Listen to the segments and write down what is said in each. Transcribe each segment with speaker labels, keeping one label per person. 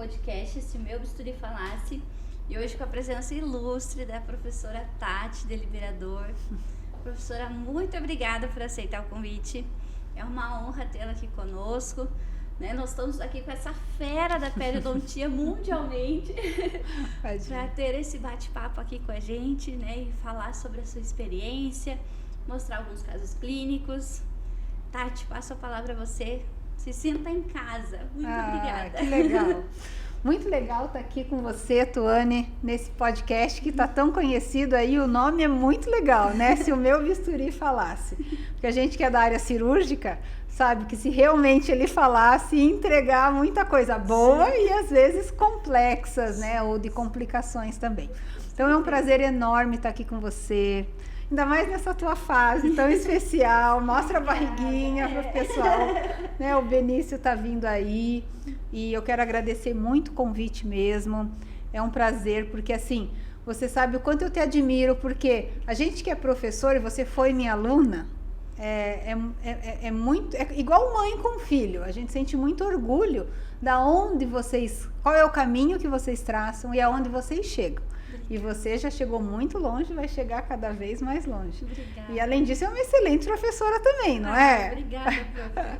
Speaker 1: podcast Se Meu Bisturi Falasse, e hoje com a presença ilustre da professora Tati Deliberador. Professora, muito obrigada por aceitar o convite, é uma honra tê-la aqui conosco, né? Nós estamos aqui com essa fera da periodontia mundialmente para ter esse bate-papo aqui com a gente, né? E falar sobre a sua experiência, mostrar alguns casos clínicos. Tati, passo a palavra a você. Se sinta em casa. Muito obrigada.
Speaker 2: Que legal. Muito legal estar aqui com você, Tuane, nesse podcast que está tão conhecido aí. O nome é muito legal, né? Se o meu bisturi falasse. Porque a gente que é da área cirúrgica sabe que se realmente ele falasse, ia entregar muita coisa boa. Sim. E às vezes complexas, né? Ou de complicações também. Então é um prazer enorme estar aqui com você. Ainda mais nessa tua fase tão especial. Mostra a barriguinha para o pessoal, né? O Benício tá vindo aí e eu quero agradecer muito o convite mesmo. É um prazer, porque assim, você sabe o quanto eu te admiro, porque a gente que é professor, e você foi minha aluna, é muito, é igual mãe com filho. A gente sente muito orgulho da onde vocês, qual é o caminho que vocês traçam e aonde vocês chegam. E você já chegou muito longe, vai chegar cada vez mais longe.
Speaker 1: Obrigada.
Speaker 2: E além disso, é uma excelente professora também, não é?
Speaker 1: Obrigada, prof.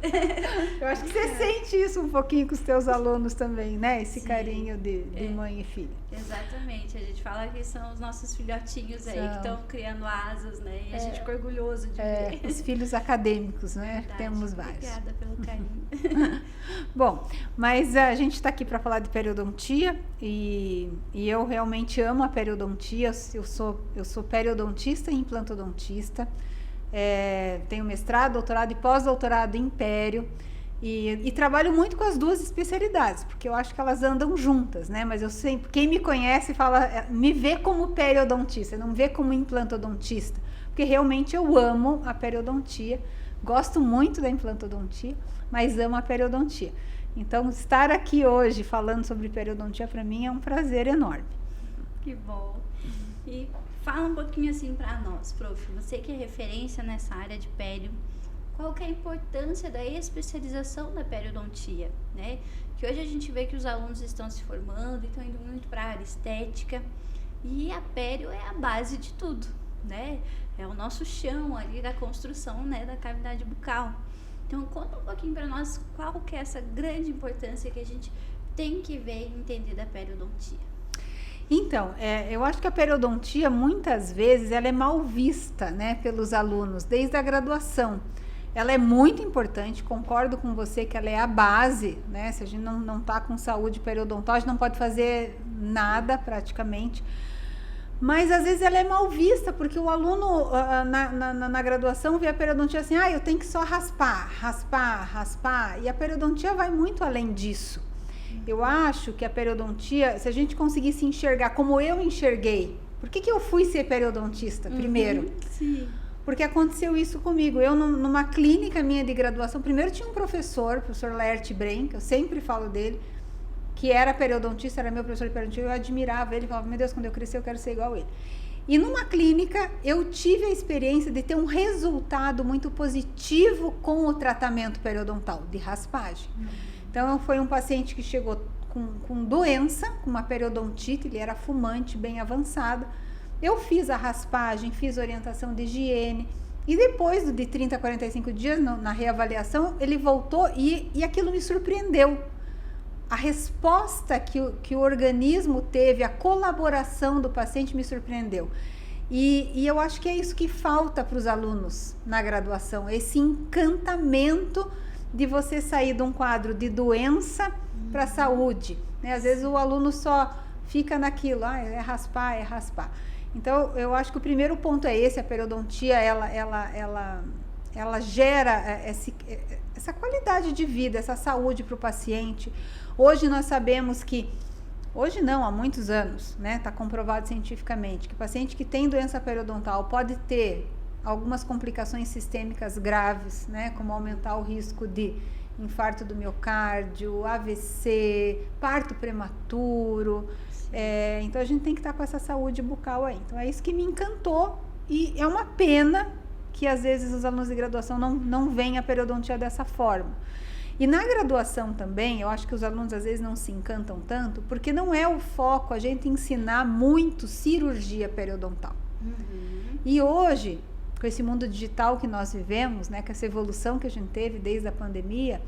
Speaker 2: Eu acho que você sente isso um pouquinho com os teus alunos também, né? Esse
Speaker 1: Sim,
Speaker 2: carinho de mãe e filha.
Speaker 1: Exatamente. A gente fala que são os nossos filhotinhos aí que estão criando asas, né? E a gente fica orgulhoso de ver.
Speaker 2: Os filhos acadêmicos, né?
Speaker 1: Verdade.
Speaker 2: Temos vários.
Speaker 1: Obrigada pelo carinho.
Speaker 2: Bom, mas a gente está aqui para falar de periodontia e eu realmente amo a periodontia. Eu sou periodontista e implantodontista. Tenho mestrado, doutorado e pós-doutorado em pério. E trabalho muito com as duas especialidades, porque eu acho que elas andam juntas, né? Mas eu sempre, quem me conhece fala, me vê como periodontista, não me vê como implantodontista, porque realmente eu amo a periodontia, gosto muito da implantodontia, mas amo a periodontia. Então, estar aqui hoje falando sobre periodontia para mim é um prazer enorme.
Speaker 1: Que bom. E fala um pouquinho assim para nós, prof. Você que é referência nessa área de pério, qual que é a importância da especialização da periodontia, né? Que hoje a gente vê que os alunos estão se formando, estão indo muito para a área estética, e a pério é a base de tudo, né? É o nosso chão ali da construção, né, da cavidade bucal. Então, conta um pouquinho para nós qual que é essa grande importância que a gente tem que ver e entender da periodontia.
Speaker 2: Então, eu acho que a periodontia, muitas vezes, ela é mal vista, né, pelos alunos, desde a graduação. Ela é muito importante, concordo com você que ela é a base, né? Se a gente não tá com saúde periodontal, a gente não pode fazer nada praticamente. Mas às vezes ela é mal vista, porque o aluno na graduação vê a periodontia assim, eu tenho que só raspar, e a periodontia vai muito além disso. Eu acho que a periodontia, se a gente conseguisse enxergar como eu enxerguei, por que eu fui ser periodontista primeiro?
Speaker 1: Sim.
Speaker 2: Porque aconteceu isso comigo. Eu, numa clínica minha de graduação, primeiro tinha um professor, o professor Laerte Bren, que eu sempre falo dele, que era periodontista, era meu professor de periodontia, eu admirava ele, falava, meu Deus, quando eu crescer eu quero ser igual a ele. E numa clínica, eu tive a experiência de ter um resultado muito positivo com o tratamento periodontal, de raspagem. Então, foi um paciente que chegou com doença, com uma periodontite, ele era fumante, bem avançado. Eu fiz a raspagem, fiz orientação de higiene e depois de 30 a 45 dias na reavaliação, ele voltou e aquilo me surpreendeu. A resposta que o organismo teve, a colaboração do paciente me surpreendeu. E eu acho que é isso que falta para os alunos na graduação, esse encantamento de você sair de um quadro de doença para saúde, né? Às vezes o aluno só fica naquilo, é raspar. Então, eu acho que o primeiro ponto é esse, a periodontia, ela gera essa qualidade de vida, essa saúde para o paciente. Hoje nós sabemos que, hoje não, há muitos anos, né, está comprovado cientificamente, que o paciente que tem doença periodontal pode ter algumas complicações sistêmicas graves, né, como aumentar o risco de infarto do miocárdio, AVC, parto prematuro. Então a gente tem que estar com essa saúde bucal aí. Então é isso que me encantou e é uma pena que às vezes os alunos de graduação não veem a periodontia dessa forma. E na graduação também, eu acho que os alunos às vezes não se encantam tanto, porque não é o foco a gente ensinar muito cirurgia periodontal. E hoje, com esse mundo digital que nós vivemos, né, com essa evolução que a gente teve desde a pandemia,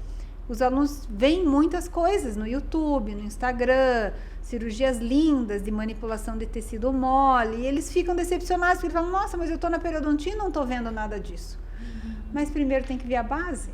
Speaker 2: os alunos veem muitas coisas no YouTube, no Instagram, cirurgias lindas de manipulação de tecido mole, e eles ficam decepcionados, porque eles falam, nossa, mas eu estou na periodontia e não estou vendo nada disso. Mas primeiro tem que ver a base,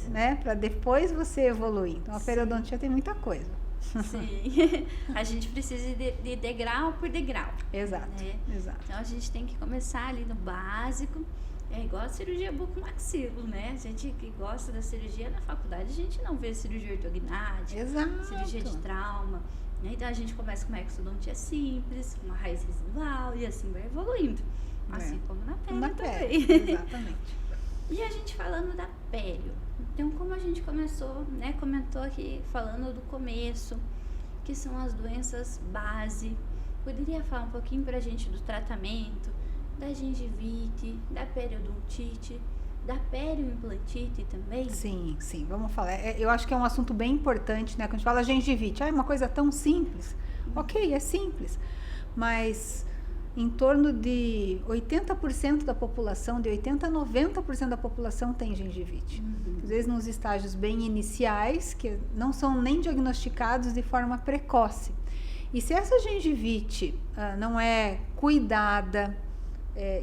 Speaker 2: né, para depois você evoluir. Então a periodontia tem muita coisa.
Speaker 1: Sim, a gente precisa de degrau por degrau.
Speaker 2: Exato,
Speaker 1: né?
Speaker 2: Exato.
Speaker 1: Então a gente tem que começar ali no básico. É igual a cirurgia bucomaxilo, né? A gente que gosta da cirurgia na faculdade, a gente não vê cirurgia ortognática,
Speaker 2: Exato.
Speaker 1: cirurgia de trauma. Né? Então a gente começa com uma exodontia simples, uma raiz residual e assim vai evoluindo. Assim como na pele também.
Speaker 2: Exatamente.
Speaker 1: E a gente falando da pele. Então, como a gente começou, né? Comentou aqui falando do começo, que são as doenças base. Poderia falar um pouquinho pra gente do tratamento, da gengivite, da periodontite, da perioimplantite também?
Speaker 2: Sim, vamos falar. Eu acho que é um assunto bem importante, né? Quando a gente fala gengivite, é uma coisa tão simples. Ok, é simples, mas em torno de 80% da população, de 80% a 90% da população tem gengivite. Às vezes nos estágios bem iniciais, que não são nem diagnosticados de forma precoce. E se essa gengivite não é cuidada,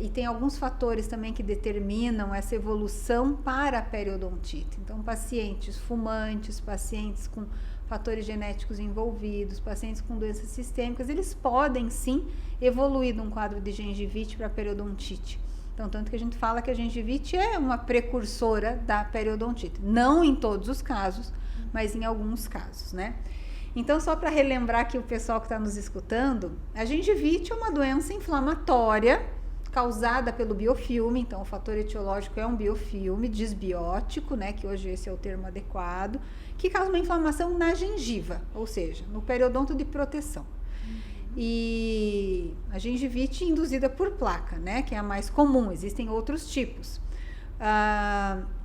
Speaker 2: e tem alguns fatores também que determinam essa evolução para a periodontite. Então, pacientes fumantes, pacientes com fatores genéticos envolvidos, pacientes com doenças sistêmicas, eles podem sim evoluir de um quadro de gengivite para periodontite. Então, tanto que a gente fala que a gengivite é uma precursora da periodontite. Não em todos os casos, mas em alguns casos, né? Então, só para relembrar aqui o pessoal que está nos escutando, a gengivite é uma doença inflamatória causada pelo biofilme. Então o fator etiológico é um biofilme disbiótico, né, que hoje esse é o termo adequado, que causa uma inflamação na gengiva, ou seja, no periodonto de proteção. E a gengivite induzida por placa, né, que é a mais comum, existem outros tipos.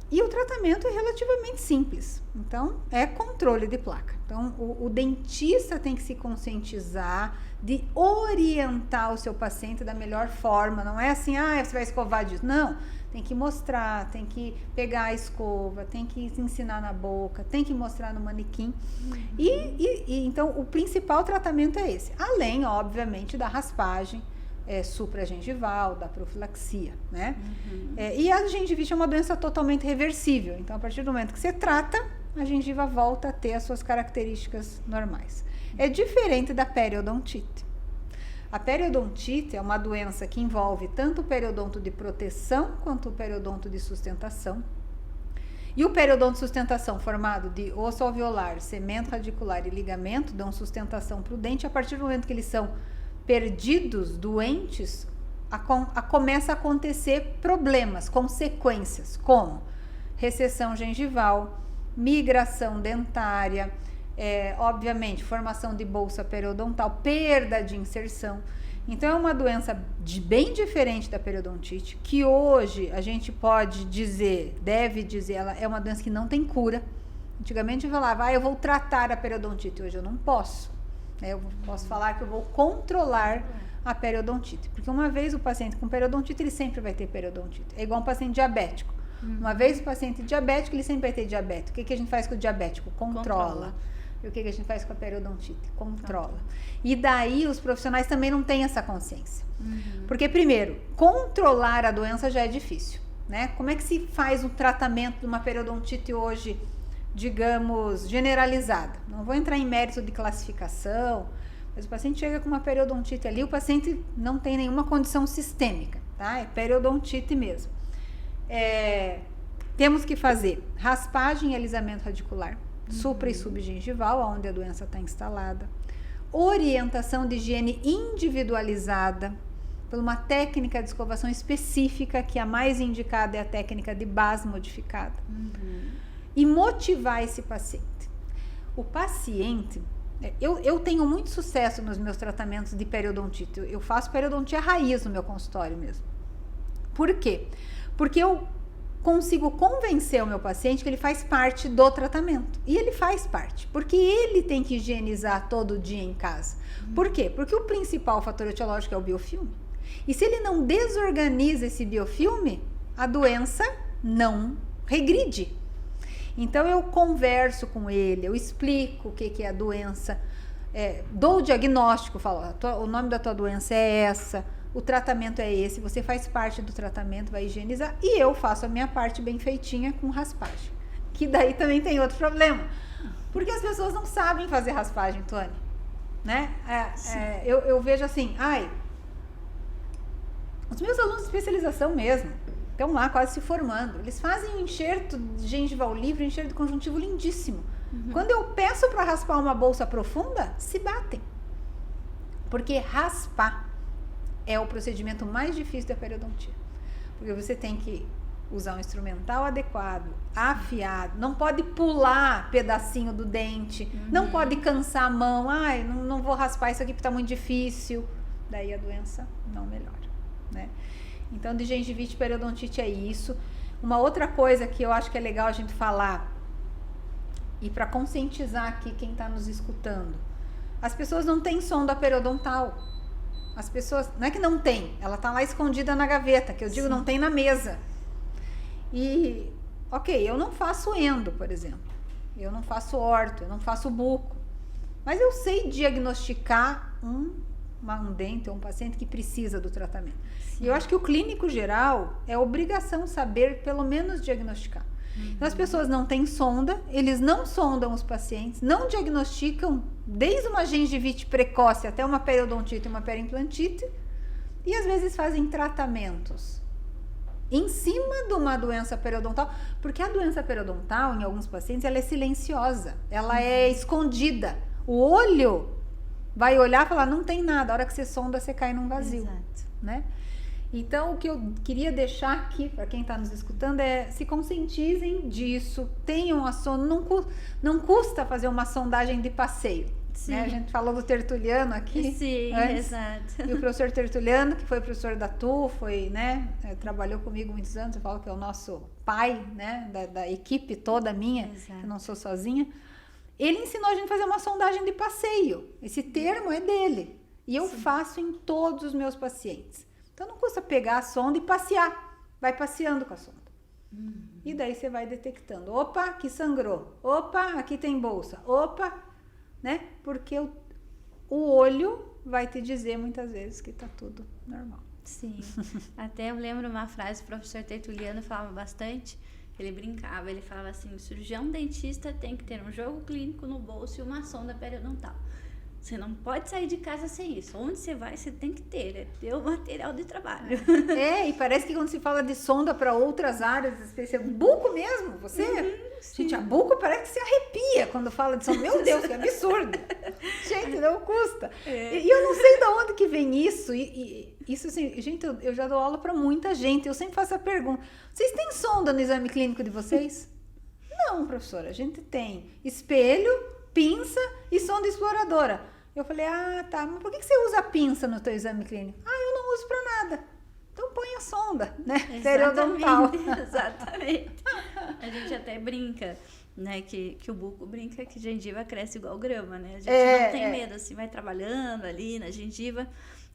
Speaker 2: E o tratamento é relativamente simples, então é controle de placa. Então o dentista tem que se conscientizar de orientar o seu paciente da melhor forma. Não é assim, você vai escovar disso. Não, tem que mostrar, tem que pegar a escova, tem que ensinar na boca, tem que mostrar no manequim. E então o principal tratamento é esse, além, obviamente, da raspagem supragengival, da profilaxia, né? E a gengivite é uma doença totalmente reversível. Então, a partir do momento que você trata, a gengiva volta a ter as suas características normais. É diferente da periodontite. A periodontite é uma doença que envolve tanto o periodonto de proteção quanto o periodonto de sustentação. E o periodonto de sustentação, formado de osso alveolar, cemento radicular e ligamento, dão sustentação para o dente. A partir do momento que eles são perdidos, doentes, começa a acontecer problemas, consequências, como recessão gengival, migração dentária, obviamente, formação de bolsa periodontal, perda de inserção. Então, é uma doença bem diferente da periodontite, que hoje a gente pode dizer, deve dizer, ela é uma doença que não tem cura. Antigamente eu falava, eu vou tratar a periodontite, hoje eu não posso. Eu posso falar que eu vou controlar a periodontite, porque uma vez o paciente com periodontite, ele sempre vai ter periodontite. É igual um paciente diabético. Uma vez o paciente diabético, ele sempre vai ter diabetes. O que a gente faz com o diabético? Controla. E o que a gente faz com a periodontite? Controla. E daí os profissionais também não têm essa consciência. Porque, primeiro, controlar a doença já é difícil, né? Como é que se faz um tratamento de uma periodontite hoje, digamos, generalizada? Não vou entrar em mérito de classificação, mas o paciente chega com uma periodontite ali, o paciente não tem nenhuma condição sistêmica, tá? É periodontite mesmo. Temos que fazer raspagem e alisamento radicular, supra e subgengival, onde a doença está instalada, orientação de higiene individualizada, por uma técnica de escovação específica, que a mais indicada é a técnica de base modificada, e motivar esse paciente. O paciente, eu tenho muito sucesso nos meus tratamentos de periodontite, eu faço periodontia raiz no meu consultório mesmo. Por quê? Porque eu consigo convencer o meu paciente que ele faz parte do tratamento. E ele faz parte, porque ele tem que higienizar todo dia em casa. Por quê? Porque o principal fator etiológico é o biofilme. E se ele não desorganiza esse biofilme, a doença não regride. Então eu converso com ele, eu explico o que é a doença, dou o diagnóstico, falo, o nome da tua doença é essa, o tratamento é esse, você faz parte do tratamento, vai higienizar, e eu faço a minha parte bem feitinha com raspagem. Que daí também tem outro problema, porque as pessoas não sabem fazer raspagem, Tony, né? Eu vejo assim, os meus alunos de especialização mesmo, estão lá quase se formando, eles fazem um enxerto de gengival livre, um enxerto de conjuntivo lindíssimo. Quando eu peço para raspar uma bolsa profunda, se batem, porque raspar é o procedimento mais difícil da periodontia, porque você tem que usar um instrumental adequado, afiado, não pode pular pedacinho do dente, não pode cansar a mão, não vou raspar isso aqui porque está muito difícil, daí a doença não melhora, né? Então, de gengivite e periodontite é isso. Uma outra coisa que eu acho que é legal a gente falar, e para conscientizar aqui quem está nos escutando, as pessoas não têm sonda periodontal. As pessoas, não é que não tem, ela tá lá escondida na gaveta, que eu digo, não tem na mesa. E, ok, eu não faço endo, por exemplo. Eu não faço orto, eu não faço buco. Mas eu sei diagnosticar um dente ou um paciente que precisa do tratamento. Sim. E eu acho que o clínico geral é obrigação saber, pelo menos, diagnosticar. Então, as pessoas não têm sonda, eles não sondam os pacientes, não diagnosticam desde uma gengivite precoce até uma periodontite e uma periimplantite, e às vezes fazem tratamentos em cima de uma doença periodontal, porque a doença periodontal, em alguns pacientes, ela é silenciosa, ela é escondida. O olho vai olhar e falar, não tem nada, a hora que você sonda, você cai num vazio.
Speaker 1: Exato.
Speaker 2: Né? Então, o que eu queria deixar aqui para quem está nos escutando é se conscientizem disso, tenham a sonda, não custa fazer uma sondagem de passeio. Né? A gente falou do Tertuliano aqui.
Speaker 1: Sim,
Speaker 2: antes,
Speaker 1: exato.
Speaker 2: E o professor Tertuliano, que foi professor da TU, trabalhou comigo muitos anos, eu falo que é o nosso pai, né, da equipe toda minha, eu não sou sozinha. Ele ensinou a gente a fazer uma sondagem de passeio. Esse termo é dele. E eu faço em todos os meus pacientes. Então, não custa pegar a sonda e passear. Vai passeando com a sonda. E daí você vai detectando. Opa, aqui sangrou. Opa, aqui tem bolsa. Opa, né? Porque o olho vai te dizer muitas vezes que tá tudo normal.
Speaker 1: Sim. Até eu lembro uma frase do professor Tertuliano falava bastante. Ele brincava, ele falava assim, o cirurgião dentista tem que ter um jogo clínico no bolso e uma sonda periodontal. Você não pode sair de casa sem isso. Onde você vai, você tem que ter o material de trabalho.
Speaker 2: E parece que quando se fala de sonda para outras áreas, buco mesmo, gente, a buco parece que se arrepia quando fala de sonda. Meu Deus, que absurdo. Gente, não custa. E eu não sei de onde que vem isso. E isso assim, gente, eu já dou aula para muita gente. Eu sempre faço a pergunta, vocês têm sonda no exame clínico de vocês? Não, professora, a gente tem espelho, pinça e sonda exploradora. Eu falei, tá, mas por que você usa a pinça no teu exame clínico? Eu não uso pra nada. Então põe a sonda, né? Periodontal.
Speaker 1: Exatamente. A gente até brinca, né, que o buco brinca que gengiva cresce igual grama, né? A gente não tem medo, assim, vai trabalhando ali na gengiva.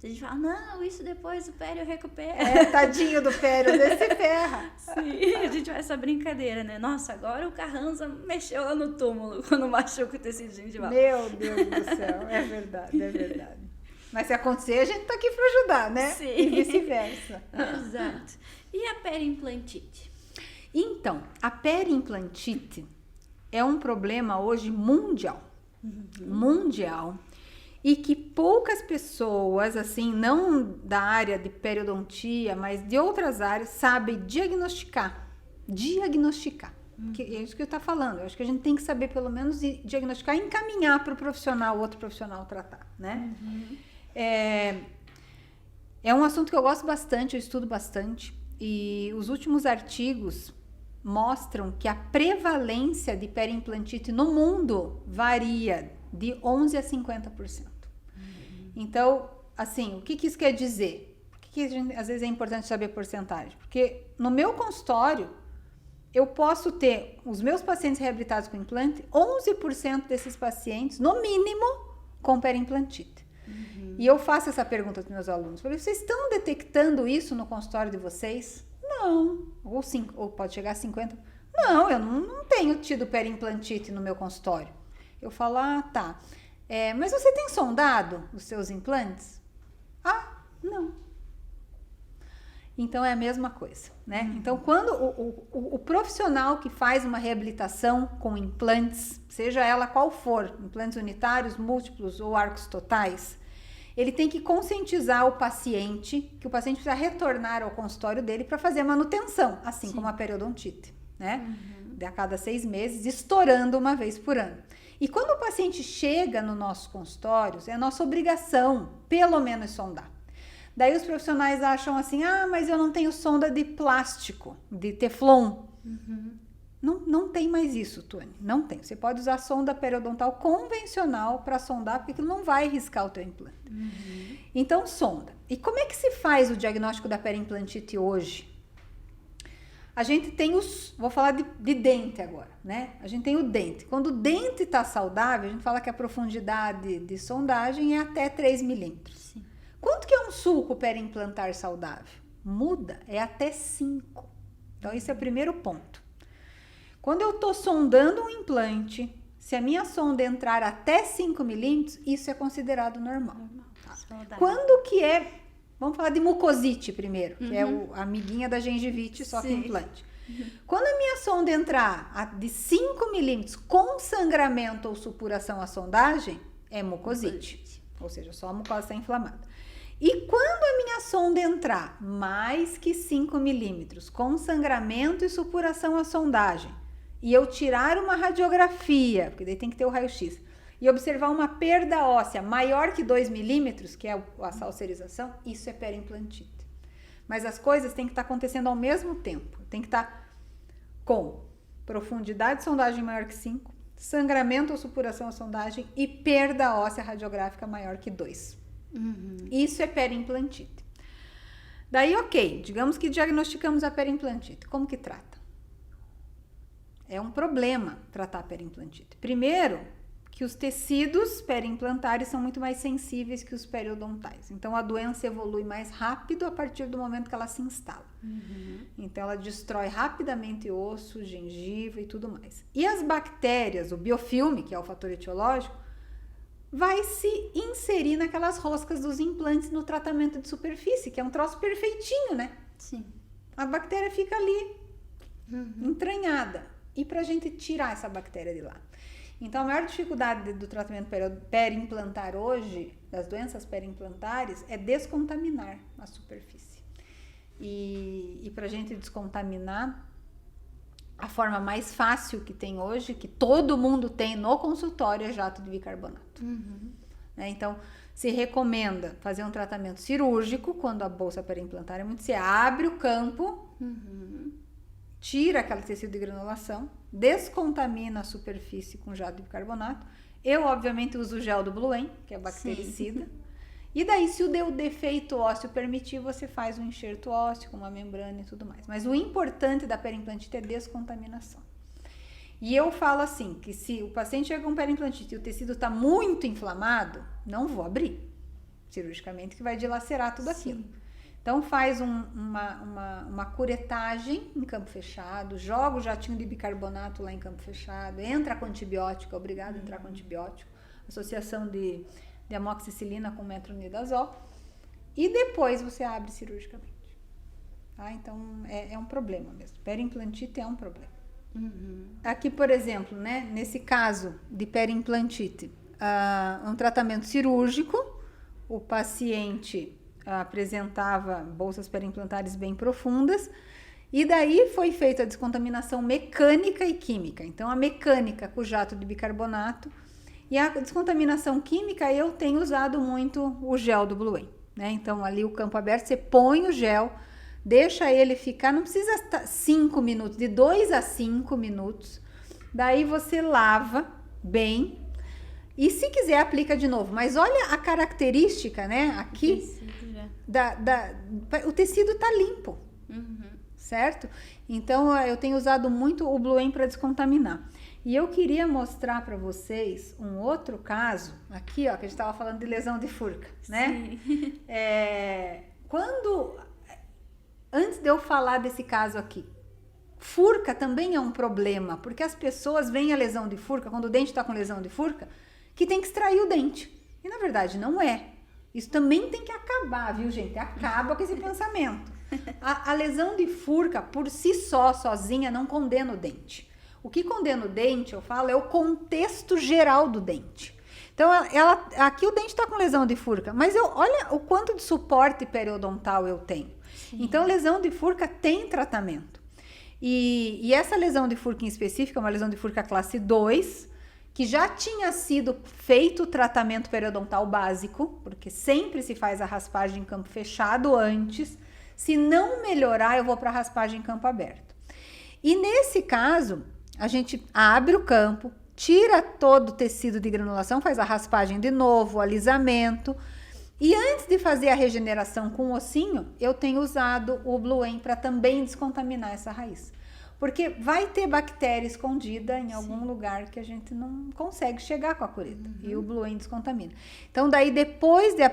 Speaker 1: A gente fala, não, isso depois o pério recupera.
Speaker 2: Tadinho do pério, desse ferra.
Speaker 1: Sim, a gente faz essa brincadeira, né? Nossa, agora o Carranza mexeu lá no túmulo quando machuca o tecido gengival.
Speaker 2: Meu Deus do céu, é verdade, é verdade. Mas se acontecer, a gente tá aqui para ajudar, né?
Speaker 1: Sim.
Speaker 2: E vice-versa.
Speaker 1: Exato. E a periimplantite?
Speaker 2: Então, a periimplantite é um problema hoje mundial. Mundial. E que poucas pessoas, assim, não da área de periodontia, mas de outras áreas, sabem diagnosticar. Que é isso que eu estou falando. Eu acho que a gente tem que saber, pelo menos, diagnosticar e encaminhar para o profissional, outro profissional tratar, né? É um assunto que eu gosto bastante, eu estudo bastante. E os últimos artigos mostram que a prevalência de periimplantite no mundo varia de 11% a 50%. Então, assim, o que isso quer dizer? Por que às vezes é importante saber porcentagem? Porque no meu consultório, eu posso ter os meus pacientes reabilitados com implante, 11% desses pacientes, no mínimo, com periimplantite. E eu faço essa pergunta aos meus alunos. Falei, vocês estão detectando isso no consultório de vocês? Não. Ou pode chegar a 50%. Não, eu não tenho tido periimplantite no meu consultório. Eu falo, tá. Mas você tem sondado os seus implantes? Não. Então é a mesma coisa, né? Então, quando o profissional que faz uma reabilitação com implantes, seja ela qual for, implantes unitários, múltiplos ou arcos totais, ele tem que conscientizar o paciente que o paciente precisa retornar ao consultório dele para fazer a manutenção, assim como a periodontite, né? De a cada 6 meses, estourando uma vez por ano. E quando o paciente chega no nosso consultório, é nossa obrigação, pelo menos, sondar. Daí os profissionais acham assim, mas eu não tenho sonda de plástico, de teflon. Não tem mais isso, Tony, não tem. Você pode usar sonda periodontal convencional para sondar, porque aquilo não vai riscar o teu implante. Então, sonda. E como é que se faz o diagnóstico da periimplantite hoje? A gente tem vou falar de dente agora, né? A gente tem o dente. Quando o dente está saudável, a gente fala que a profundidade de sondagem é até 3 milímetros. Quanto que é um sulco periimplantar saudável? Muda, é até 5. Então, esse é o primeiro ponto. Quando eu estou sondando um implante, se a minha sonda entrar até 5 milímetros, isso é considerado normal. Quando que vamos falar de mucosite primeiro, que é a amiguinha da gengivite, só que implante. Quando a minha sonda entrar de 5 milímetros com sangramento ou supuração à sondagem, é mucosite. Ou seja, só a mucosa está inflamada. E quando a minha sonda entrar mais que 5 milímetros com sangramento e supuração à sondagem, e eu tirar uma radiografia, porque daí tem que ter o raio-x, e observar uma perda óssea maior que 2 milímetros, que é a salserização, isso é periimplantite. Mas as coisas têm que estar acontecendo ao mesmo tempo. Tem que estar com profundidade de sondagem maior que 5, sangramento ou supuração à sondagem e perda óssea radiográfica maior que 2. Isso é periimplantite. Daí, ok, digamos que diagnosticamos a periimplantite. Como que trata? É um problema tratar a periimplantite. Primeiro, que os tecidos periimplantares são muito mais sensíveis que os periodontais. Então, a doença evolui mais rápido a partir do momento que ela se instala. Então, ela destrói rapidamente osso, gengiva e tudo mais. E as bactérias, o biofilme, que é o fator etiológico, vai se inserir naquelas roscas dos implantes no tratamento de superfície, que é um troço perfeitinho, né?
Speaker 1: Sim.
Speaker 2: A bactéria fica ali, entranhada. E pra gente tirar essa bactéria de lá? Então, a maior dificuldade do tratamento periimplantar hoje, das doenças periimplantares, é descontaminar a superfície. E pra gente descontaminar, a forma mais fácil que tem hoje, que todo mundo tem no consultório, é jato de bicarbonato. Né? Então, se recomenda fazer um tratamento cirúrgico, quando a bolsa periimplantar é muito... Você abre o campo, tira aquele tecido de granulação, descontamina a superfície com jato de bicarbonato. Eu, obviamente, uso o gel do Bluen, que é bactericida. E daí, se o defeito ósseo permitir, você faz um enxerto ósseo com uma membrana e tudo mais. Mas o importante da periimplantite é descontaminação. E eu falo assim, que se o paciente chega com periimplantite e o tecido está muito inflamado, não vou abrir cirurgicamente, que vai dilacerar tudo aquilo. Então, faz uma curetagem em campo fechado, joga o jatinho de bicarbonato lá em campo fechado, entra com antibiótico, é obrigado a entrar com antibiótico, associação de amoxicilina com metronidazol, e depois você abre cirurgicamente. Tá? Então, é um problema mesmo. Periimplantite é um problema. Aqui, por exemplo, né, nesse caso de periimplantite, um tratamento cirúrgico, o paciente apresentava bolsas periimplantares bem profundas, e daí foi feita a descontaminação mecânica e química. Então, a mecânica com jato de bicarbonato, e a descontaminação química, eu tenho usado muito o gel do Bluen, né? Então, ali o campo aberto, você põe o gel, deixa ele ficar, não precisa estar 5 minutos, de 2 a 5 minutos. Daí você lava bem e, se quiser, aplica de novo. Mas olha a característica, né? Aqui, o tecido tá limpo. certo? Então, eu tenho usado muito o Bluen para descontaminar. E eu queria mostrar para vocês um outro caso, aqui, ó, que a gente estava falando de lesão de furca, né?
Speaker 1: Sim.
Speaker 2: Antes de eu falar desse caso aqui, furca também é um problema, porque as pessoas veem a lesão de furca, quando o dente está com lesão de furca, que tem que extrair o dente. E na verdade não é. Isso também tem que acabar, viu, gente? Acaba com esse pensamento. A lesão de furca, por si só, sozinha, não condena o dente. O que condena o dente, eu falo, é o contexto geral do dente. Então, aqui o dente está com lesão de furca, mas olha o quanto de suporte periodontal eu tenho. Sim. Então, lesão de furca tem tratamento. E essa lesão de furca em específico é uma lesão de furca classe 2, que já tinha sido feito o tratamento periodontal básico, porque sempre se faz a raspagem em campo fechado antes. Se não melhorar, eu vou para a raspagem em campo aberto. E nesse caso, a gente abre o campo, tira todo o tecido de granulação, faz a raspagem de novo, o alisamento. E antes de fazer a regeneração com o ossinho, eu tenho usado o Bluen para também descontaminar essa raiz. Porque vai ter bactéria escondida em algum lugar que a gente não consegue chegar com a cureta. E o Bluen descontamina. Então, daí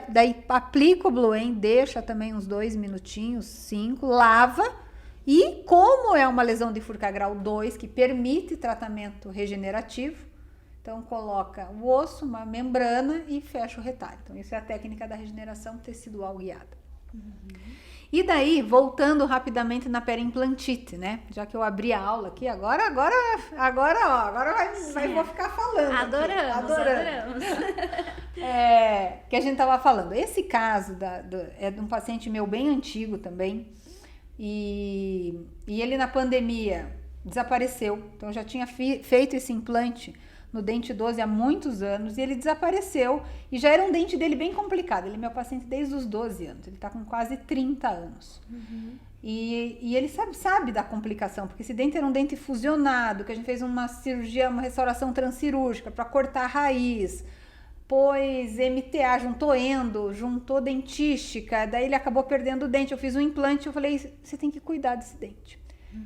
Speaker 2: daí aplica o Bluen, deixa também uns 2 minutinhos, 5, lava. E como é uma lesão de furca grau 2, que permite tratamento regenerativo, então coloca o osso, uma membrana e fecha o retalho. Então, isso é a técnica da regeneração tecidual guiada. E daí, voltando rapidamente na periimplantite, né? Já que eu abri a aula aqui, agora vou ficar falando.
Speaker 1: Adoramos.
Speaker 2: Que a gente tava falando. Esse caso é de um paciente meu bem antigo também. E ele na pandemia desapareceu. Então, eu já tinha feito esse implante no dente 12 há muitos anos, e ele desapareceu, e já era um dente dele bem complicado. Ele é meu paciente desde os 12 anos, ele tá com quase 30 anos. E ele sabe da complicação, porque esse dente era um dente fusionado, que a gente fez uma cirurgia, uma restauração transcirúrgica para cortar a raiz, pôs MTA, juntou endo, juntou dentística, daí ele acabou perdendo o dente. Eu fiz um implante, eu falei, você tem que cuidar desse dente.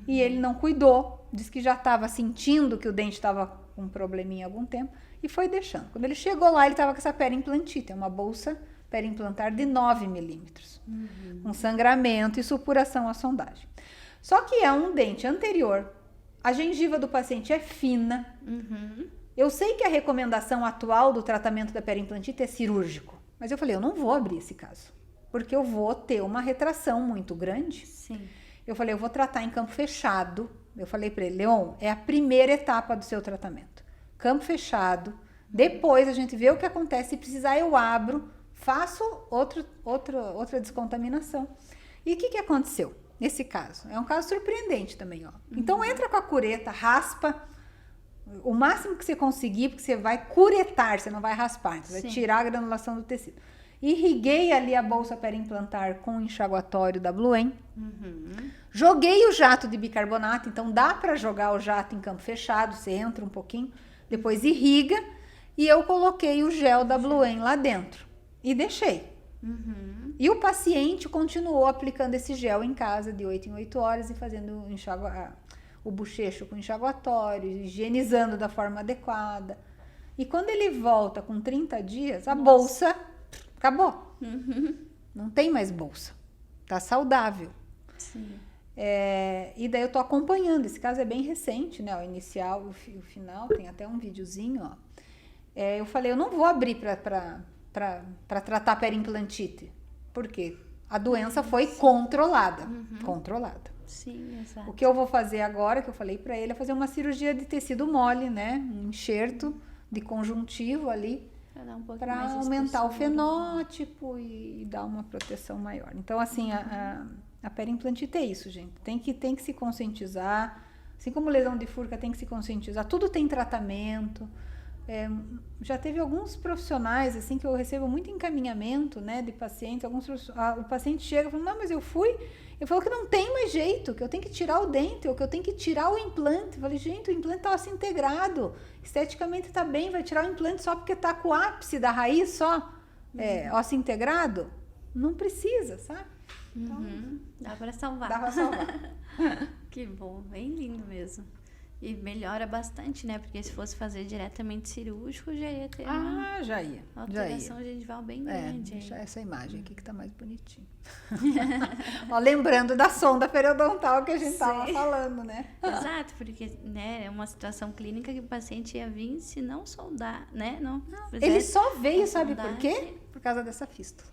Speaker 2: E ele não cuidou, disse que já estava sentindo que o dente estava com um probleminha há algum tempo, e foi deixando. Quando ele chegou lá, ele estava com essa periimplantite, é uma bolsa periimplantar de 9 milímetros, com sangramento e supuração à sondagem. Só que é um dente anterior, a gengiva do paciente é fina. Eu sei que a recomendação atual do tratamento da periimplantite é cirúrgico, mas eu falei, eu não vou abrir esse caso, porque eu vou ter uma retração muito grande.
Speaker 1: Sim.
Speaker 2: Eu falei, eu vou tratar em campo fechado. Eu falei para ele, Leon, é a primeira etapa do seu tratamento. Campo fechado. Depois a gente vê o que acontece. Se precisar, eu abro, faço outra descontaminação. E o que aconteceu nesse caso? É um caso surpreendente também, ó. Então, entra com a cureta, raspa o máximo que você conseguir, porque você vai curetar, você não vai raspar. Você vai tirar a granulação do tecido. Irriguei ali a bolsa periimplantar com o enxaguatório da Bluen. Joguei o jato de bicarbonato, então dá para jogar o jato em campo fechado, você entra um pouquinho, depois irriga, e eu coloquei o gel da Bluen lá dentro e deixei. E o paciente continuou aplicando esse gel em casa de 8 em 8 horas e fazendo o bochecho com enxaguatório, higienizando da forma adequada. E quando ele volta com 30 dias, a bolsa acabou. Não tem mais bolsa. Tá saudável.
Speaker 1: Sim.
Speaker 2: E daí eu tô acompanhando. Esse caso é bem recente, né? O inicial e o final. Tem até um videozinho, ó. Eu falei, eu não vou abrir para tratar periimplantite. Por quê? A doença foi controlada. Controlada.
Speaker 1: Sim, exato.
Speaker 2: O que eu vou fazer agora, que eu falei para ele, é fazer uma cirurgia de tecido mole, né? Um enxerto de conjuntivo ali, para aumentar o fenótipo e dar uma proteção maior. Então, assim, a periimplantite é isso, gente. Tem que se conscientizar. Assim como lesão de furca, tem que se conscientizar. Tudo tem tratamento. Já teve alguns profissionais, assim, que eu recebo muito encaminhamento, né, de pacientes. O paciente chega e fala, não, mas eu fui... Ele falou que não tem mais jeito, que eu tenho que tirar o dente, ou que eu tenho que tirar o implante. Eu falei, gente, o implante tá assim integrado, esteticamente tá bem, vai tirar o implante só porque tá com o ápice da raiz só, osso integrado? não precisa, sabe? Então,
Speaker 1: Dá pra salvar.
Speaker 2: dá pra salvar.
Speaker 1: Que bom, bem lindo mesmo. E melhora bastante, né? Porque se fosse fazer diretamente cirúrgico, já ia ter uma
Speaker 2: Já ia.
Speaker 1: alteração gengival bem grande.
Speaker 2: Deixa essa imagem aqui que tá mais bonitinha. Ó, lembrando da sonda periodontal que a gente tava falando, né?
Speaker 1: Exato, porque né, é uma situação clínica que o paciente ia vir se não soldar, né? Não
Speaker 2: Ele só veio,
Speaker 1: a
Speaker 2: sabe por
Speaker 1: sondagem.
Speaker 2: quê? Por causa dessa fístula.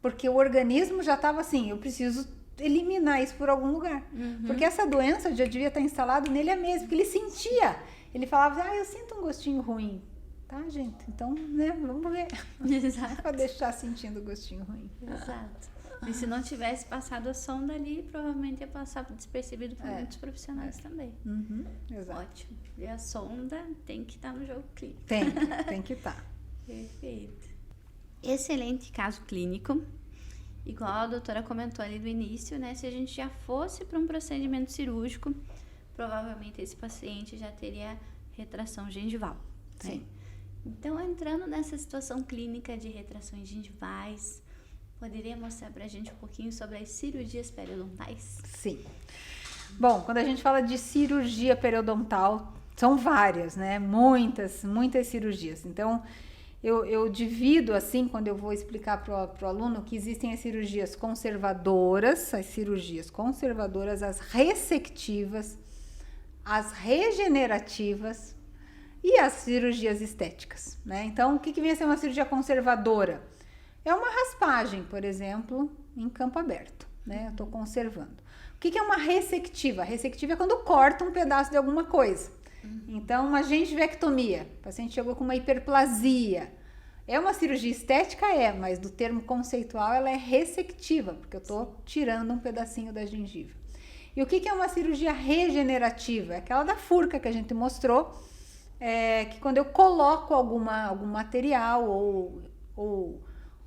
Speaker 2: Porque o organismo já tava assim, eu preciso eliminar isso por algum lugar. Porque essa doença já devia estar instalada nele há meses, porque ele sentia. Ele falava, eu sinto um gostinho ruim. Tá, gente? Então, né, vamos ver.
Speaker 1: Exato.
Speaker 2: Pra deixar sentindo o gostinho ruim.
Speaker 1: Exato. E se não tivesse passado a sonda ali, provavelmente ia passar despercebido por muitos profissionais também.
Speaker 2: Exato.
Speaker 1: Ótimo. E a sonda tem que estar no jogo clínico.
Speaker 2: Tem que estar.
Speaker 1: Perfeito. Excelente caso clínico. Igual a doutora comentou ali do início, né? Se a gente já fosse para um procedimento cirúrgico, provavelmente esse paciente já teria retração gengival.
Speaker 2: Sim.
Speaker 1: Né? Então, entrando nessa situação clínica de retrações gengivais, poderia mostrar pra gente um pouquinho sobre as cirurgias periodontais?
Speaker 2: Sim. Bom, quando a gente fala de cirurgia periodontal, são várias, né? Muitas cirurgias. Então, eu divido assim, quando eu vou explicar pro aluno, que existem as cirurgias conservadoras, as ressectivas, as regenerativas e as cirurgias estéticas, né? Então, o que vem a ser uma cirurgia conservadora? É uma raspagem, por exemplo, em campo aberto, né? Eu tô conservando. O que é uma ressectiva? A ressectiva é quando corta um pedaço de alguma coisa. Então, uma gengivectomia, o paciente chegou com uma hiperplasia. É uma cirurgia estética? Mas do termo conceitual ela é ressectiva, porque eu estou tirando um pedacinho da gengiva. E o que é uma cirurgia regenerativa? É aquela da furca que a gente mostrou, que quando eu coloco algum material ou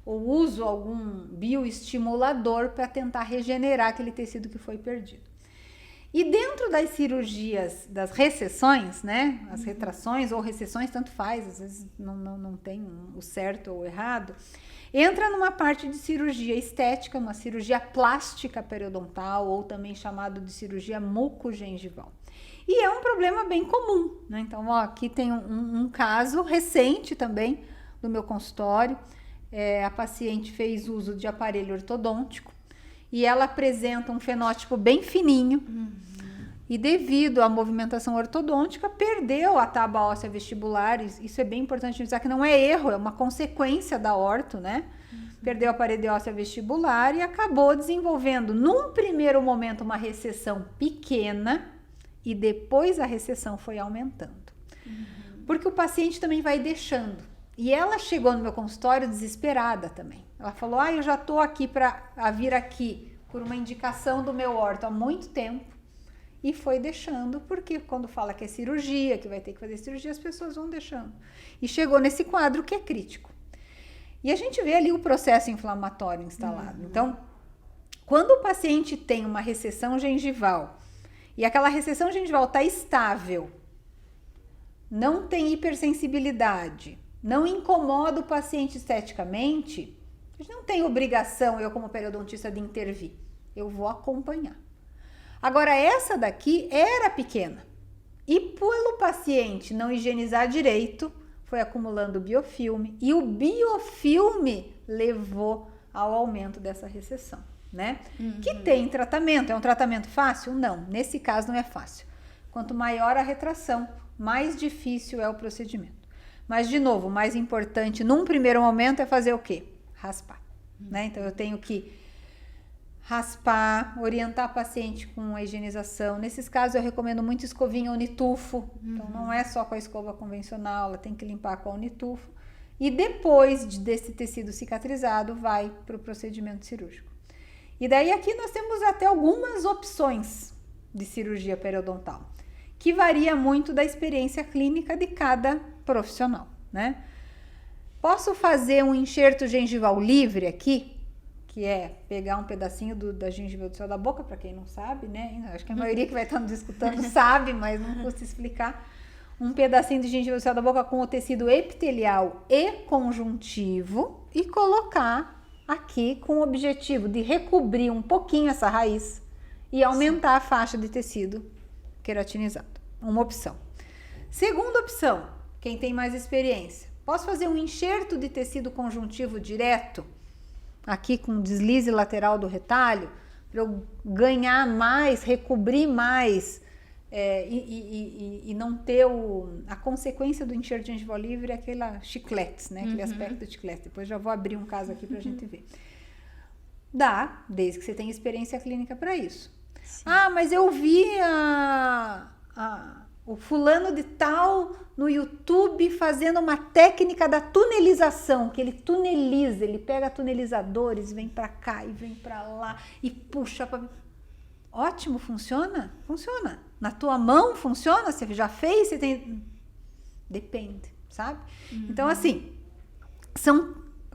Speaker 2: uso algum bioestimulador para tentar regenerar aquele tecido que foi perdido. E dentro das cirurgias, das recessões, né? As retrações ou recessões, tanto faz, às vezes não tem o certo ou o errado. Entra numa parte de cirurgia estética, uma cirurgia plástica periodontal, ou também chamado de cirurgia mucogengival. E é um problema bem comum, né? Então, aqui tem um caso recente também do meu consultório. A paciente fez uso de aparelho ortodôntico e ela apresenta um fenótipo bem fininho. E devido à movimentação ortodôntica, perdeu a tábua óssea vestibular. Isso é bem importante dizer que não é erro, é uma consequência da orto, né? Perdeu a parede óssea vestibular e acabou desenvolvendo, num primeiro momento, uma recessão pequena e depois a recessão foi aumentando. Porque o paciente também vai deixando. E ela chegou no meu consultório desesperada também. Ela falou, eu já tô aqui para vir aqui por uma indicação do meu orto há muito tempo. E foi deixando, porque quando fala que é cirurgia, que vai ter que fazer cirurgia, as pessoas vão deixando. E chegou nesse quadro que é crítico. E a gente vê ali o processo inflamatório instalado. Então, quando o paciente tem uma recessão gengival, e aquela recessão gengival está estável, não tem hipersensibilidade, não incomoda o paciente esteticamente, a gente não tem obrigação, eu como periodontista, de intervir. Eu vou acompanhar. Agora, essa daqui era pequena. E pelo paciente não higienizar direito, foi acumulando biofilme. E o biofilme levou ao aumento dessa recessão, né? Que tem tratamento. É um tratamento fácil? Não. Nesse caso não é fácil. Quanto maior a retração, mais difícil é o procedimento. Mas, de novo, o mais importante num primeiro momento é fazer o quê? Raspar, né? Então, eu tenho que raspar, orientar o paciente com a higienização. Nesses casos, eu recomendo muito escovinha unitufo. Então, não é só com a escova convencional, ela tem que limpar com a unitufo. E depois desse tecido cicatrizado, vai para o procedimento cirúrgico. E daí, aqui nós temos até algumas opções de cirurgia periodontal, que varia muito da experiência clínica de cada profissional, né? Posso fazer um enxerto gengival livre aqui, que é pegar um pedacinho da gengiva do céu da boca, para quem não sabe, né? Acho que a maioria que vai estar nos escutando sabe, mas não custa explicar. Um pedacinho de gengiva do céu da boca com o tecido epitelial e conjuntivo e colocar aqui com o objetivo de recobrir um pouquinho essa raiz e aumentar a faixa de tecido queratinizado. Uma opção. Segunda opção, quem tem mais experiência, posso fazer um enxerto de tecido conjuntivo direto, aqui com deslize lateral do retalho, para eu ganhar mais, recobrir mais e não ter a consequência do enxerto de gengival livre é aquela chicletes, né? Aquele aspecto de chiclete. Depois já vou abrir um caso aqui pra gente ver. Dá, desde que você tenha experiência clínica para isso. Sim. Ah, mas eu vi o fulano de tal no YouTube fazendo uma técnica da tunelização, que ele tuneliza, ele pega tunelizadores, vem para cá e vem para lá e puxa para... Ótimo, funciona? Funciona. Na tua mão funciona? Você já fez? Você tem... Depende, sabe? Então, assim,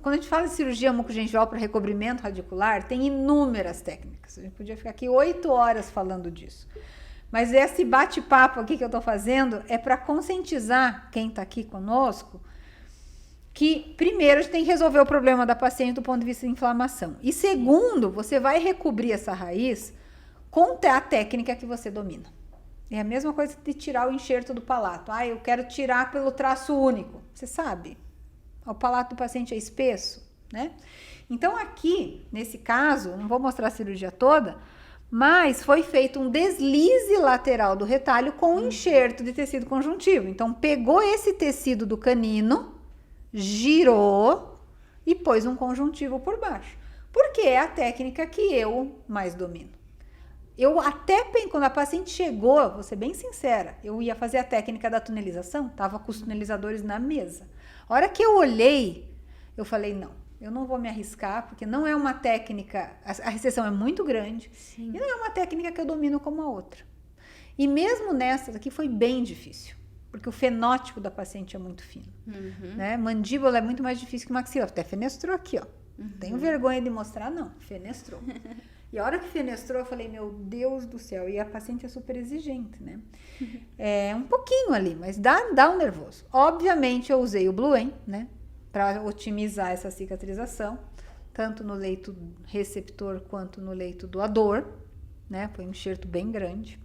Speaker 2: quando a gente fala de cirurgia mucogengival para recobrimento radicular, tem inúmeras técnicas. A gente podia ficar aqui 8 horas falando disso. Mas esse bate-papo aqui que eu tô fazendo é para conscientizar quem tá aqui conosco que, primeiro, a gente tem que resolver o problema da paciente do ponto de vista de inflamação. E segundo, você vai recobrir essa raiz com a técnica que você domina. É a mesma coisa de tirar o enxerto do palato. Ah, eu quero tirar pelo traço único. Você sabe, o palato do paciente é espesso, né? Então aqui, nesse caso, não vou mostrar a cirurgia toda, mas foi feito um deslize lateral do retalho com um enxerto de tecido conjuntivo. Então pegou esse tecido do canino, girou e pôs um conjuntivo por baixo. Porque é a técnica que eu mais domino. Eu até, quando a paciente chegou, vou ser bem sincera, eu ia fazer a técnica da tunelização, tava com os tunelizadores na mesa. A hora que eu olhei, eu falei, não, eu não vou me arriscar, porque não é uma técnica, a recessão é muito grande, Sim. E não é uma técnica que eu domino como a outra. E mesmo nessa aqui foi bem difícil, porque o fenótipo da paciente é muito fino. Né? Mandíbula é muito mais difícil que maxilar, até fenestrou aqui, ó. Tenho vergonha de mostrar, não, fenestrou. E a hora que fenestrou, eu falei, meu Deus do céu, e a paciente é super exigente, né? É um pouquinho ali, mas dá um nervoso. Obviamente, eu usei o Bluen, né? Para otimizar essa cicatrização, tanto no leito receptor quanto no leito doador, né? Foi um enxerto bem grande.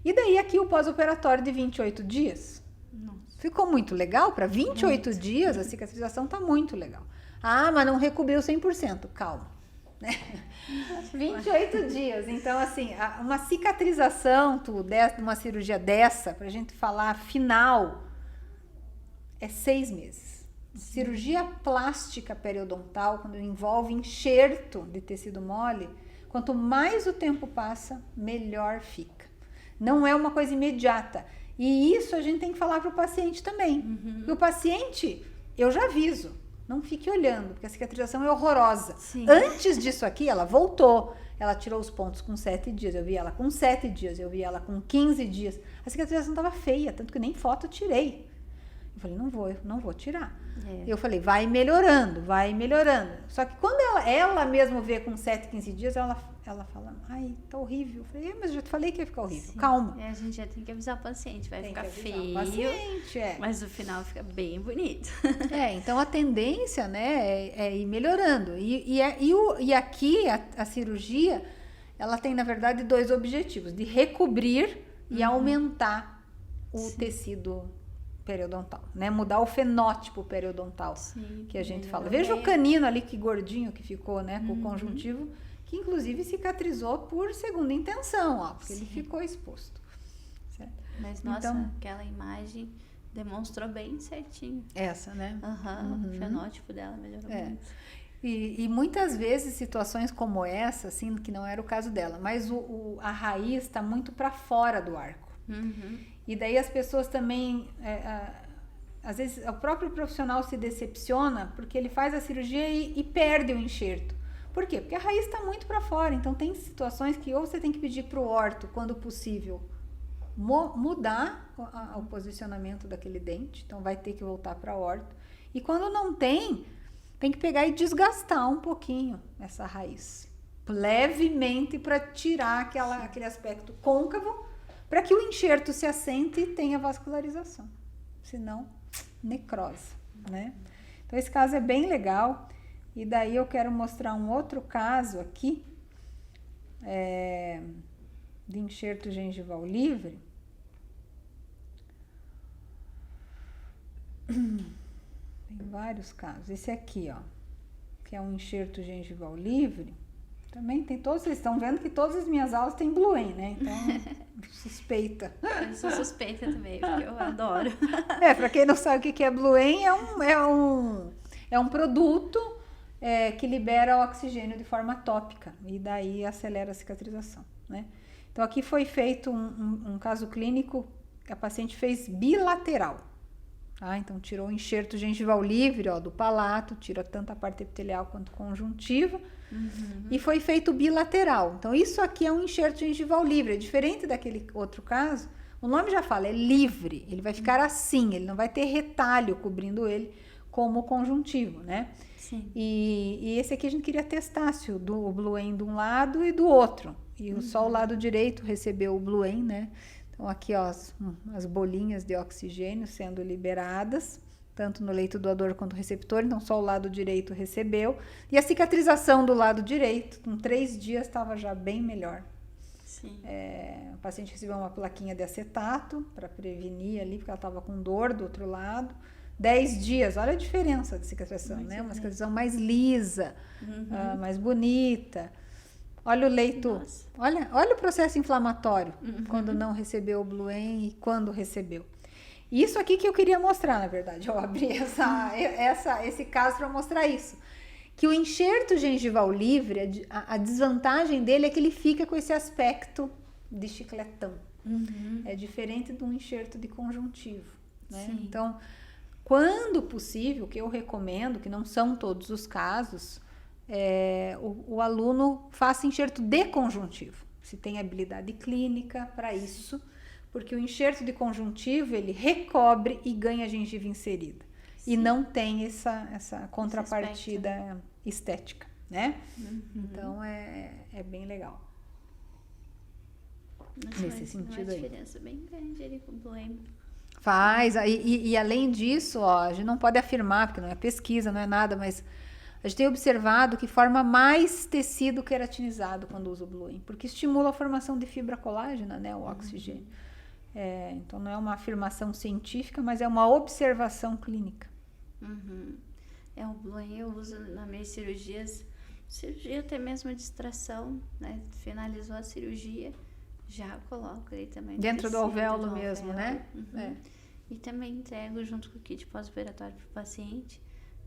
Speaker 2: E daí aqui o pós-operatório de 28 dias. Nossa. Ficou muito legal, para 28 dias a cicatrização tá muito legal. Ah, mas não recobriu 100%, calma. 28 dias, então assim, uma cicatrização de uma cirurgia dessa, pra gente falar final, é 6 meses. Cirurgia plástica periodontal, quando envolve enxerto de tecido mole, quanto mais o tempo passa, melhor fica. Não é uma coisa imediata. E isso a gente tem que falar pro paciente também. E o paciente, eu já aviso, não fique olhando, porque a cicatrização é horrorosa. Sim. Antes disso aqui, ela voltou. Ela tirou os pontos com 7 dias. Eu vi ela com 7 dias. Eu vi ela com 15 dias. A cicatrização estava feia, tanto que nem foto eu tirei. Eu falei, não vou tirar. Eu falei, vai melhorando. Só que quando ela mesma vê com 7, 15 dias, ela fala, ai, tá horrível. Eu falei, mas eu já te falei que ia ficar horrível. Sim. Calma.
Speaker 1: A gente já tem que avisar o paciente, vai ficar feio. Mas no final fica bem bonito.
Speaker 2: Então a tendência, né, é ir melhorando. E aqui a cirurgia, ela tem, na verdade, 2 objetivos: de recobrir e aumentar o tecido periodontal, né? Mudar o fenótipo periodontal. Sim, que a gente fala. Veja o canino ali, que gordinho que ficou, né? Com o conjuntivo, que inclusive cicatrizou por segunda intenção, ó, porque ele ficou exposto. Certo?
Speaker 1: Mas, nossa, então, aquela imagem demonstrou bem certinho.
Speaker 2: Essa, né?
Speaker 1: O fenótipo dela melhorou muito.
Speaker 2: E muitas vezes situações como essa, assim, que não era o caso dela, mas a raiz está muito para fora do arco. E daí as pessoas também, às vezes o próprio profissional se decepciona porque ele faz a cirurgia e perde o enxerto. Por quê? Porque a raiz está muito para fora. Então tem situações que ou você tem que pedir para o orto, quando possível, mudar o posicionamento daquele dente. Então vai ter que voltar para orto. E quando não tem que pegar e desgastar um pouquinho essa raiz. Levemente, para tirar aquele aspecto côncavo, para que o enxerto se assente e tenha vascularização. Senão, necrose, né? Então, esse caso é bem legal. E daí eu quero mostrar um outro caso aqui, de enxerto gengival livre. Tem vários casos. Esse aqui, ó, que é um enxerto gengival livre. Também tem todos, vocês estão vendo que todas as minhas aulas têm Bluen, né? Então, suspeita.
Speaker 1: Eu sou suspeita também, porque eu adoro.
Speaker 2: Para quem não sabe o que é Bluen, é um produto que libera oxigênio de forma tópica e daí acelera a cicatrização, né? Então, aqui foi feito um caso clínico que a paciente fez bilateral. Tá? Então, tirou o enxerto gengival livre, ó, do palato, tira tanto a parte epitelial quanto conjuntiva. E foi feito bilateral. Então, isso aqui é um enxerto gengival livre. É diferente daquele outro caso. O nome já fala, é livre. Ele vai ficar assim, ele não vai ter retalho cobrindo ele como o conjuntivo, né?
Speaker 1: Sim.
Speaker 2: E esse aqui a gente queria testar se o Bluen de um lado e do outro. E só o lado direito recebeu o Bluen, né? Então, aqui, ó, as bolinhas de oxigênio sendo liberadas, tanto no leito doador quanto receptor. Então, só o lado direito recebeu. E a cicatrização do lado direito, com 3 dias, estava já bem melhor.
Speaker 1: Sim.
Speaker 2: O paciente recebeu uma plaquinha de acetato para prevenir ali, porque ela estava com dor do outro lado. 10 dias, olha a diferença de cicatrização, né? Uma cicatrização mais lisa, mais bonita. Olha o leito, olha o processo inflamatório, quando não recebeu o Bluen e quando recebeu. Isso aqui que eu queria mostrar, na verdade. Eu abri esse caso para mostrar isso. Que o enxerto gengival livre, a desvantagem dele é que ele fica com esse aspecto de chicletão. É diferente de um enxerto de conjuntivo, né? Então, quando possível, o que eu recomendo, que não são todos os casos, o aluno faça enxerto de conjuntivo, se tem habilidade clínica para isso, porque o enxerto de conjuntivo, ele recobre e ganha a gengiva inserida. E não tem essa contrapartida estética, né? Então, é bem legal. Nesse sentido aí.
Speaker 1: Uma diferença bem grande ali com o Bluen.
Speaker 2: Faz, e além disso, ó, a gente não pode afirmar, porque não é pesquisa, não é nada, mas a gente tem observado que forma mais tecido queratinizado quando usa o Bluen, porque estimula a formação de fibra colágena, né, o oxigênio. Então, não é uma afirmação científica, mas é uma observação clínica.
Speaker 1: O Bluen eu uso nas minhas cirurgia até mesmo a distração, né, finalizou a cirurgia, já coloco ele também.
Speaker 2: Dentro do alvéolo mesmo, né?
Speaker 1: E também entrego junto com o kit pós-operatório para o paciente.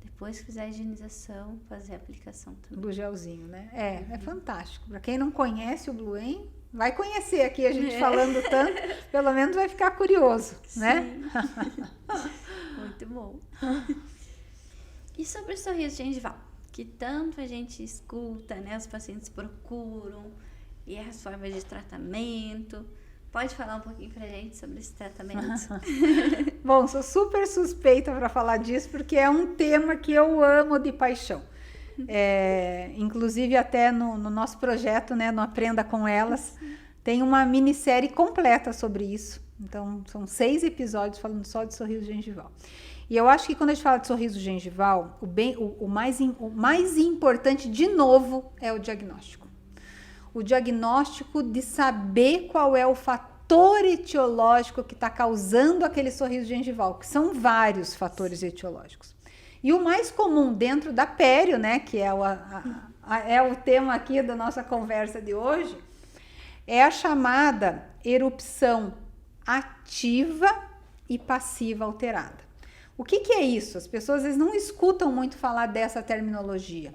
Speaker 1: Depois que fizer a higienização, fazer a aplicação também.
Speaker 2: Do gelzinho, né? É fantástico. Para quem não conhece o Bluen, vai conhecer aqui a gente falando tanto, pelo menos vai ficar curioso, né?
Speaker 1: Muito bom. E sobre o sorriso gengival, que tanto a gente escuta, né? Os pacientes procuram, e as formas de tratamento. Pode falar um pouquinho pra gente sobre esse tratamento?
Speaker 2: Bom, sou super suspeita para falar disso, porque é um tema que eu amo de paixão. Inclusive, até no nosso projeto, né, no Aprenda Com Elas, tem uma minissérie completa sobre isso. Então, são 6 episódios falando só de sorriso gengival. E eu acho que quando a gente fala de sorriso gengival, o mais importante, de novo, é o diagnóstico. O diagnóstico de saber qual é o fator etiológico que está causando aquele sorriso gengival, que são vários fatores etiológicos. E o mais comum dentro da pério, né, que é o tema aqui da nossa conversa de hoje, é a chamada erupção ativa e passiva alterada. O que é isso? As pessoas às vezes não escutam muito falar dessa terminologia.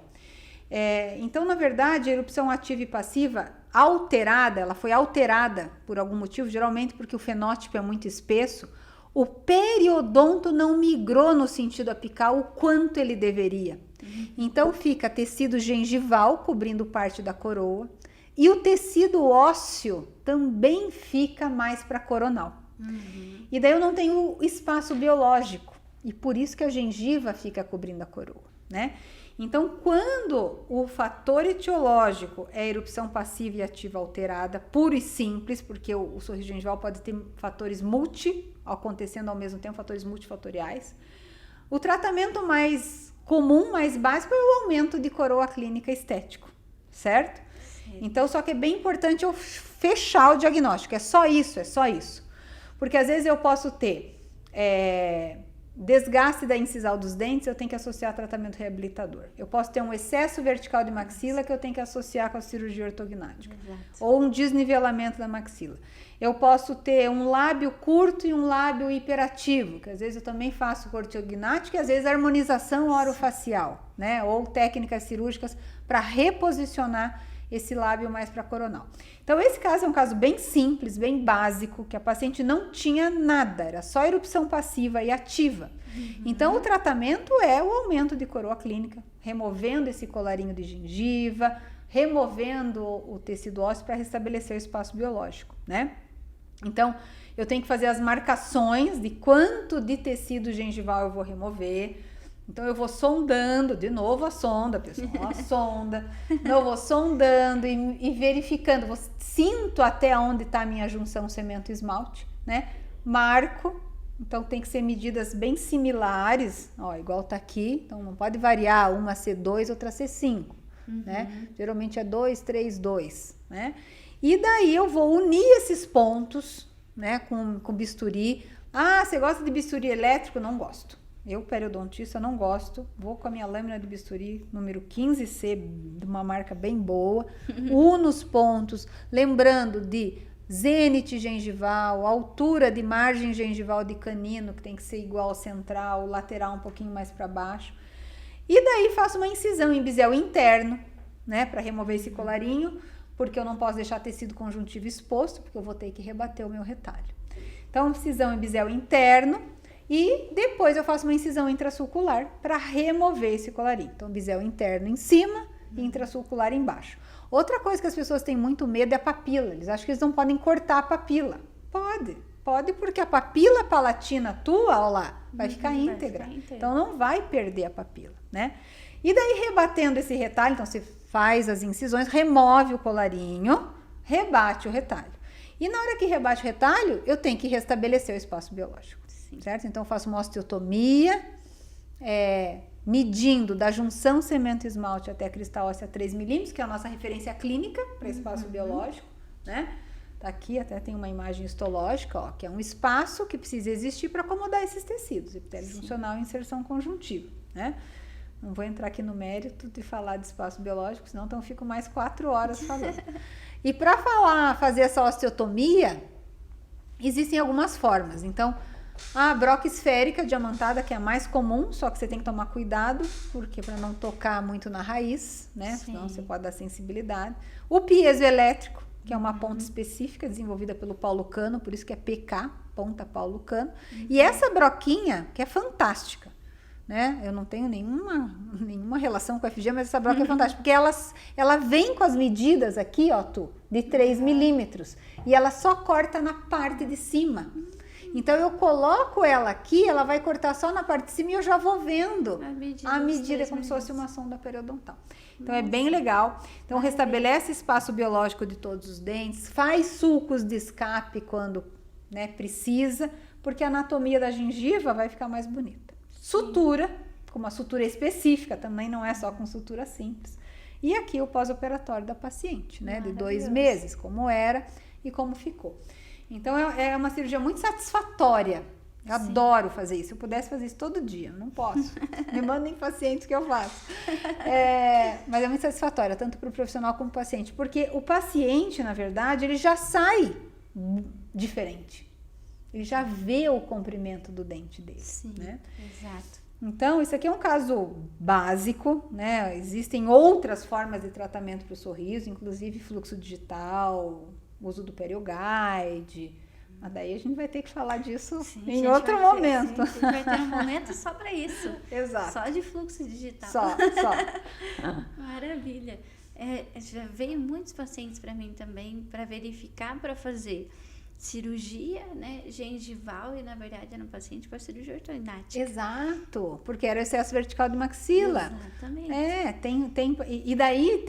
Speaker 2: Então, na verdade, a erupção ativa e passiva alterada, ela foi alterada por algum motivo, geralmente porque o fenótipo é muito espesso, o periodonto não migrou no sentido apical o quanto ele deveria. Então, fica tecido gengival cobrindo parte da coroa e o tecido ósseo também fica mais para coronal. E daí eu não tenho espaço biológico e por isso que a gengiva fica cobrindo a coroa, né? Então, quando o fator etiológico é a erupção passiva e ativa alterada, puro e simples, porque o sorriso gengival pode ter fatores acontecendo ao mesmo tempo, fatores multifatoriais, o tratamento mais comum, mais básico, é o aumento de coroa clínica estético, certo? Então, só que é bem importante eu fechar o diagnóstico, é só isso. Porque às vezes eu posso ter desgaste da incisal dos dentes, eu tenho que associar a tratamento reabilitador. Eu posso ter um excesso vertical de maxila que eu tenho que associar com a cirurgia ortognática.
Speaker 1: Exato.
Speaker 2: Ou um desnivelamento da maxila. Eu posso ter um lábio curto e um lábio hiperativo, que às vezes eu também faço com ortognática e às vezes harmonização orofacial, né? Ou técnicas cirúrgicas para reposicionar esse lábio mais para coronal. Então, esse caso é um caso bem simples, bem básico, que a paciente não tinha nada, era só erupção passiva e ativa. Então, o tratamento é o aumento de coroa clínica, removendo esse colarinho de gengiva, removendo o tecido ósseo para restabelecer o espaço biológico, né? Então, eu tenho que fazer as marcações de quanto de tecido gengival eu vou remover. Então, eu vou sondando, de novo a sonda, pessoal, a sonda. Eu vou sondando e verificando, sinto até onde está a minha junção cemento-esmalte, né? Marco, então tem que ser medidas bem similares, ó, igual tá aqui, então não pode variar, uma C2, outra C5, né? Geralmente é 2, 3, 2, né? E daí eu vou unir esses pontos, né, com bisturi. Ah, você gosta de bisturi elétrico? Não gosto. Eu, periodontista, não gosto. Vou com a minha lâmina de bisturi número 15C, de uma marca bem boa. Uno os pontos, lembrando de zênite gengival, altura de margem gengival de canino, que tem que ser igual ao central, lateral um pouquinho mais para baixo. E daí faço uma incisão em bisel interno, né, para remover esse colarinho, porque eu não posso deixar tecido conjuntivo exposto, porque eu vou ter que rebater o meu retalho. Então, incisão em bisel interno. E depois eu faço uma incisão intrasulcular para remover esse colarinho. Então, bisel interno em cima e intrasulcular embaixo. Outra coisa que as pessoas têm muito medo é a papila. Eles acham que eles não podem cortar a papila. Pode porque a papila palatina tua, ó lá, vai ficar íntegra. Então, não vai perder a papila, né? E daí, rebatendo esse retalho, então você faz as incisões, remove o colarinho, rebate o retalho. E na hora que rebate o retalho, eu tenho que restabelecer o espaço biológico. Certo? Então, eu faço uma osteotomia, medindo da junção cemento-esmalte até a crista óssea 3 milímetros, que é a nossa referência clínica para espaço biológico, né? Tá aqui, até tem uma imagem histológica, ó, que é um espaço que precisa existir para acomodar esses tecidos, epitélio juncional e inserção conjuntiva, né? Não vou entrar aqui no mérito de falar de espaço biológico, senão então eu fico mais 4 horas falando. E para fazer essa osteotomia, existem algumas formas. Então, a broca esférica diamantada, que é a mais comum, só que você tem que tomar cuidado, porque para não tocar muito na raiz, né? Sim. Senão você pode dar sensibilidade. O piezoelétrico, que é uma ponta específica desenvolvida pelo Paulo Cano, por isso que é PK, ponta Paulo Cano. E essa broquinha, que é fantástica, né? Eu não tenho nenhuma relação com a FG, mas essa broca é fantástica, porque ela vem com as medidas aqui, ó, de 3 milímetros, e ela só corta na parte de cima. Então, eu coloco ela aqui, ela vai cortar só na parte de cima e eu já vou vendo a medida como se fosse uma sonda periodontal. Então, é bem legal. Então, restabelece espaço biológico de todos os dentes, faz sulcos de escape quando, né, precisa, porque a anatomia da gengiva vai ficar mais bonita. Sutura, com uma sutura específica, também não é só com sutura simples. E aqui o pós-operatório da paciente, né, de 2 meses, como era e como ficou. Então, é uma cirurgia muito satisfatória. Eu adoro fazer isso. Se eu pudesse fazer isso todo dia, não posso. Me mandem pacientes que eu faço. Mas é muito satisfatória, tanto para o profissional como para o paciente. Porque o paciente, na verdade, ele já sai diferente. Ele já vê o comprimento do dente dele. Sim, né?
Speaker 1: Exato.
Speaker 2: Então, isso aqui é um caso básico, né? Existem outras formas de tratamento para o sorriso, inclusive fluxo digital, uso do PerioGuide, mas daí a gente vai ter que falar disso em outro momento.
Speaker 1: A gente vai ter um momento só para isso.
Speaker 2: Exato.
Speaker 1: Só de fluxo digital.
Speaker 2: Só.
Speaker 1: Maravilha. Já veio muitos pacientes para mim também para verificar, para fazer cirurgia, né, gengival, e na verdade era um paciente com a cirurgia ortognática.
Speaker 2: Exato, porque era excesso vertical de maxila.
Speaker 1: Exatamente.
Speaker 2: E daí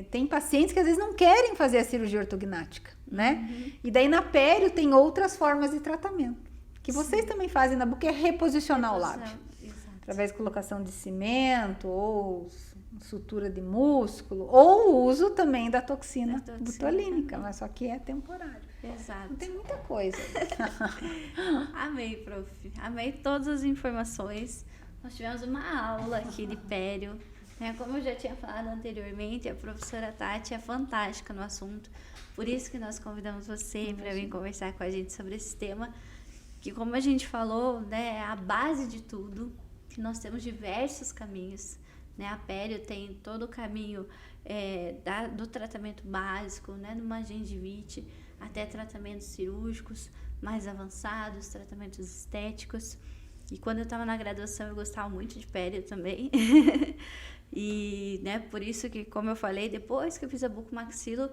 Speaker 2: tem pacientes que às vezes não querem fazer a cirurgia ortognática, né? E daí na pério tem outras formas de tratamento, que vocês também fazem na boca, é reposicionar o lábio.
Speaker 1: Exato.
Speaker 2: através de colocação de cimento ou sutura de músculo, ou o uso também da toxina botulínica, mas só que é temporário.
Speaker 1: Exato.
Speaker 2: Não tem muita coisa.
Speaker 1: Amei, prof. Amei todas as informações. Nós tivemos uma aula aqui de pério. Né? Como eu já tinha falado anteriormente, a professora Tati é fantástica no assunto. Por isso que nós convidamos você para vir conversar com a gente sobre esse tema, que, como a gente falou, né, é a base de tudo, que nós temos diversos caminhos. Né? A pério tem todo o caminho do tratamento básico, né, numa gengivite, até tratamentos cirúrgicos mais avançados, tratamentos estéticos. E quando eu estava na graduação, eu gostava muito de pério também. E, né, por isso que, como eu falei, depois que eu fiz a bucomaxilo,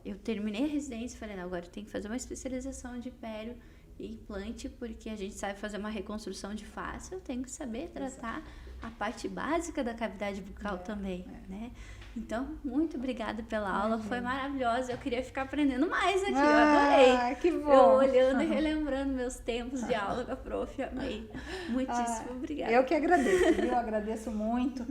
Speaker 1: eu terminei a residência e falei, não, agora eu tenho que fazer uma especialização de pério e implante, porque a gente sabe fazer uma reconstrução de face, eu tenho que saber tratar a parte básica da cavidade bucal também, né? Então, muito obrigada pela aula, foi maravilhosa, eu queria ficar aprendendo mais aqui, eu adorei.
Speaker 2: Que bom!
Speaker 1: Eu olhando e relembrando meus tempos de aula com a prof, amei. Muitíssimo obrigada.
Speaker 2: Eu que agradeço, viu? Eu agradeço muito.